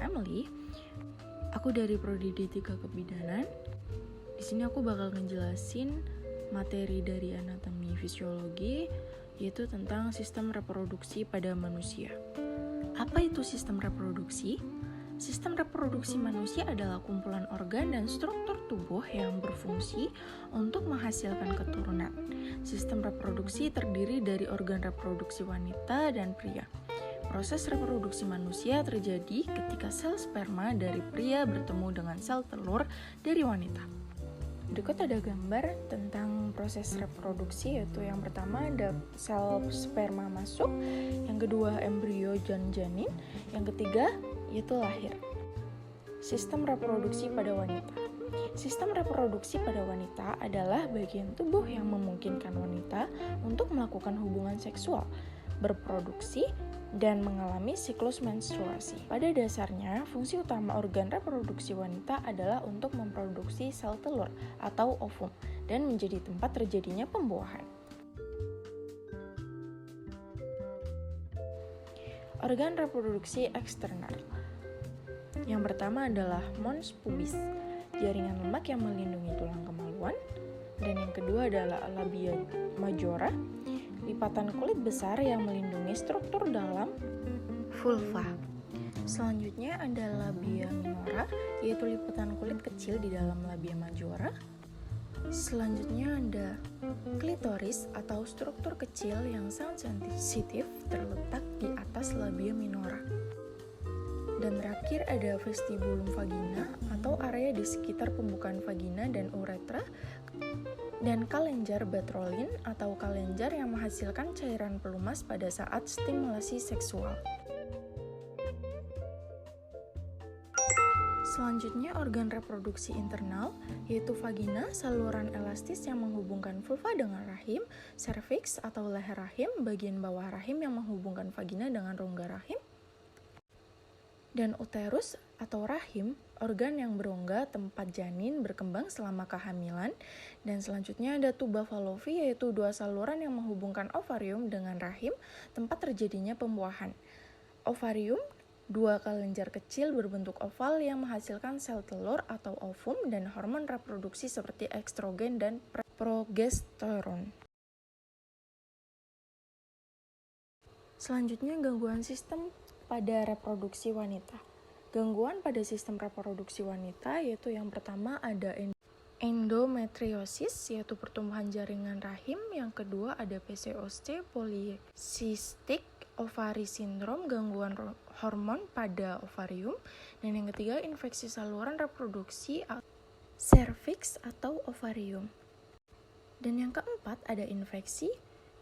Family. Aku dari Prodi D3 Kebidanan. Di sini aku bakal ngejelasin materi dari anatomi fisiologi, yaitu tentang sistem reproduksi pada manusia. Apa itu sistem reproduksi? Sistem reproduksi manusia adalah kumpulan organ dan struktur tubuh yang berfungsi untuk menghasilkan keturunan. Sistem reproduksi terdiri dari organ reproduksi wanita dan pria. Proses reproduksi manusia terjadi ketika sel sperma dari pria bertemu dengan sel telur dari wanita. Berikut ada gambar tentang proses reproduksi, yaitu yang pertama ada sel sperma masuk, yang kedua embrio dan janin, yang ketiga yaitu lahir. Sistem reproduksi pada wanita. Sistem reproduksi pada wanita adalah bagian tubuh yang memungkinkan wanita untuk melakukan hubungan seksual, berproduksi, dan mengalami siklus menstruasi. Pada dasarnya, fungsi utama organ reproduksi wanita adalah untuk memproduksi sel telur atau ovum dan menjadi tempat terjadinya pembuahan. Organ reproduksi eksternal. Yang pertama adalah mons pubis, jaringan lemak yang melindungi tulang kemaluan, dan yang kedua adalah labia majora, lipatan kulit besar yang melindungi struktur dalam vulva. Selanjutnya ada labia minora, yaitu lipatan kulit kecil di dalam labia majora. Selanjutnya ada klitoris atau struktur kecil yang sangat sensitif terletak di atas labia minora. Dan terakhir ada vestibulum vagina atau area di sekitar pembukaan vagina dan uretra, dan kelenjar Bartholin atau kelenjar yang menghasilkan cairan pelumas pada saat stimulasi seksual. Selanjutnya organ reproduksi internal, yaitu vagina, saluran elastis yang menghubungkan vulva dengan rahim, serviks atau leher rahim, bagian bawah rahim yang menghubungkan vagina dengan rongga rahim, dan uterus atau rahim, organ yang berongga tempat janin berkembang selama kehamilan. Dan selanjutnya ada tuba fallopi, yaitu dua saluran yang menghubungkan ovarium dengan rahim, tempat terjadinya pembuahan. Ovarium, dua kelenjar kecil berbentuk oval yang menghasilkan sel telur atau ovum dan hormon reproduksi seperti estrogen dan progesteron. Selanjutnya gangguan sistem pada reproduksi wanita. Gangguan pada sistem reproduksi wanita yaitu yang pertama ada endometriosis, yaitu pertumbuhan jaringan rahim. Yang kedua ada PCOS, polycystic ovary syndrome, gangguan hormon pada ovarium. Dan yang ketiga infeksi saluran reproduksi serviks atau ovarium. Dan yang keempat ada infeksi,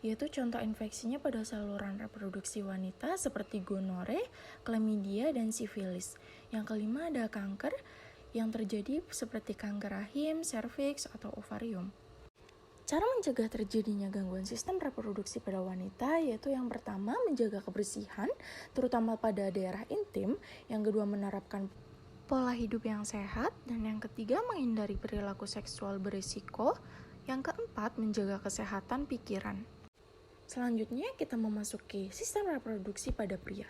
yaitu contoh infeksinya pada saluran reproduksi wanita seperti gonore, chlamydia, dan sifilis. Yang kelima ada kanker yang terjadi seperti kanker rahim, serviks, atau ovarium. Cara mencegah terjadinya gangguan sistem reproduksi pada wanita yaitu yang pertama menjaga kebersihan, terutama pada daerah intim. Yang kedua menerapkan pola hidup yang sehat. Dan yang ketiga menghindari perilaku seksual berisiko. Yang keempat menjaga kesehatan pikiran. Selanjutnya kita memasuki sistem reproduksi pada pria.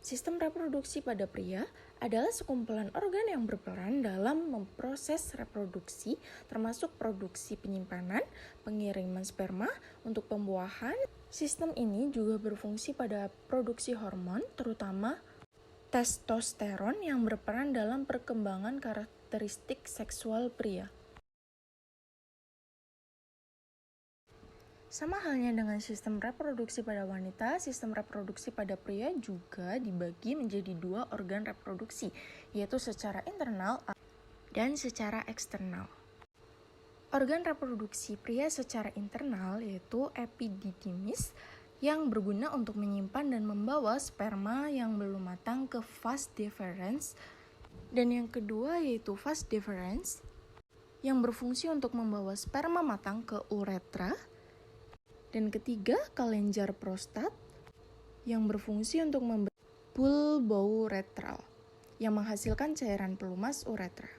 Sistem reproduksi pada pria adalah sekumpulan organ yang berperan dalam memproses reproduksi, termasuk produksi penyimpanan, pengiriman sperma untuk pembuahan. Sistem ini juga berfungsi pada produksi hormon, terutama testosteron yang berperan dalam perkembangan karakteristik seksual pria. Sama halnya dengan sistem reproduksi pada wanita, sistem reproduksi pada pria juga dibagi menjadi dua organ reproduksi, yaitu secara internal dan secara eksternal. Organ reproduksi pria secara internal yaitu epididymis yang berguna untuk menyimpan dan membawa sperma yang belum matang ke vas deferens, dan yang kedua yaitu vas deferens yang berfungsi untuk membawa sperma matang ke uretra. Dan ketiga, kelenjar prostat yang berfungsi untuk membentuk bulbouretral yang menghasilkan cairan pelumas uretra.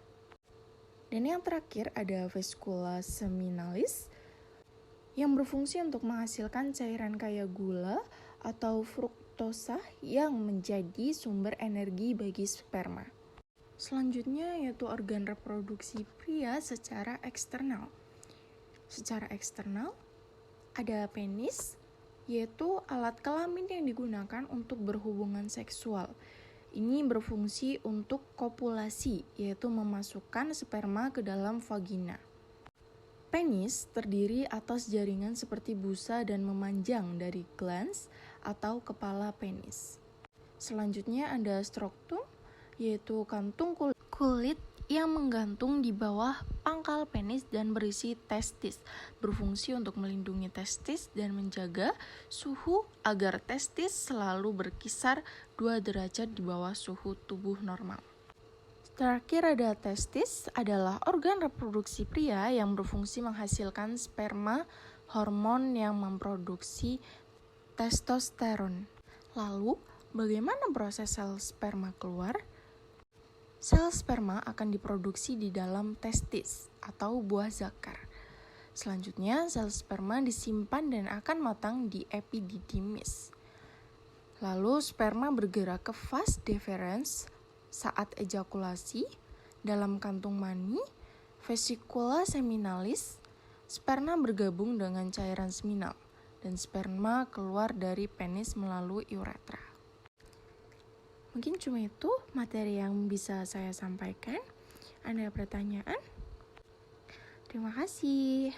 Dan yang terakhir ada vesicula seminalis yang berfungsi untuk menghasilkan cairan kaya gula atau laktosa yang menjadi sumber energi bagi sperma. Selanjutnya yaitu organ reproduksi pria secara eksternal. Secara eksternal ada penis, yaitu alat kelamin yang digunakan untuk berhubungan seksual. Ini berfungsi untuk kopulasi, yaitu memasukkan sperma ke dalam vagina. Penis terdiri atas jaringan seperti busa dan memanjang dari glans atau kepala penis. Selanjutnya ada skrotum, yaitu kantung kulit yang menggantung di bawah pangkal penis dan berisi testis, berfungsi untuk melindungi testis dan menjaga suhu agar testis selalu berkisar 2 derajat di bawah suhu tubuh normal. Terakhir ada testis, adalah organ reproduksi pria yang berfungsi menghasilkan sperma, hormon yang memproduksi testosteron. Lalu, bagaimana proses sel sperma keluar? Sel sperma akan diproduksi di dalam testis atau buah zakar. Selanjutnya, sel sperma disimpan dan akan matang di epididymis. Lalu, sperma bergerak ke vas deferens saat ejakulasi dalam kantung mani, vesikula seminalis. Sperma bergabung dengan cairan seminal dan sperma keluar dari penis melalui uretra. Mungkin cuma itu materi yang bisa saya sampaikan. Ada pertanyaan? Terima kasih.